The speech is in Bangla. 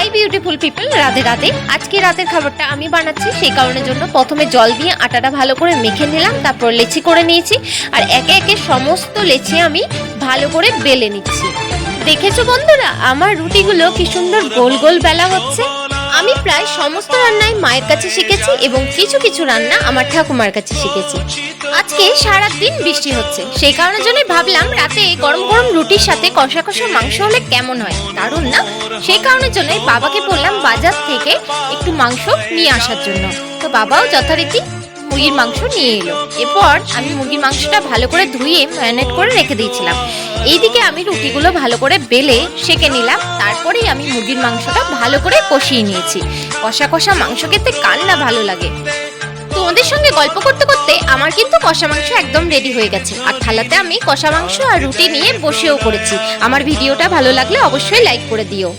Hi beautiful people, Radhe Radhe. আজকে রাতের খাবারটা আমি বানাচ্ছি, সেই কারণের জন্য প্রথমে জল দিয়ে আটাটা ভালো করে মেখে নিলাম, তারপর লেচি করে নিয়েছি আর একে একে সমস্ত লেচি আমি ভালো করে বেলে নিচ্ছি। দেখেছো বন্ধুরা, আমার রুটিগুলো কি সুন্দর গোল গোল বেলা হচ্ছে। আমি প্রায় সমস্ত রান্নাই মায়ের কাছে শিখেছি এবং কিছু কিছু রান্না আমার ঠাকুমার কাছে শিখেছি। আজকে সারাদিন বৃষ্টি হচ্ছে, সেই কারণের জন্য ভাবলাম রাতে গরম গরম রুটির সাথে কষা কষা মাংস হলে কেমন হয়, দারুণ না? সেই কারণের জন্য বাবাকে বললাম বাজার থেকে একটু মাংস নিয়ে আসার জন্য। তো বাবাও যথারীতি মুরগির মাংস নিয়ে এলো। এরপর আমি মুরগির মাংসটা ভালো করে ধুয়ে ম্যারিনেট করে রেখে দিয়েছিলাম। এইদিকে আমি রুটিগুলো ভালো করে বেলে সেঁকে নিলাম, তারপরেই আমি মুরগির মাংসটা ভালো করে কষিয়ে নিয়েছি। কষা কষা মাংস খেতে কার না ভালো লাগে। তোমাদের সঙ্গে গল্প করতে করতে আমার কিন্তু কষা মাংস একদম রেডি হয়ে গেছে, আর থালাতে আমি কষা মাংস আর রুটি নিয়ে বসেও করেছি। আমার ভিডিওটা ভালো লাগলে অবশ্যই লাইক করে দিও।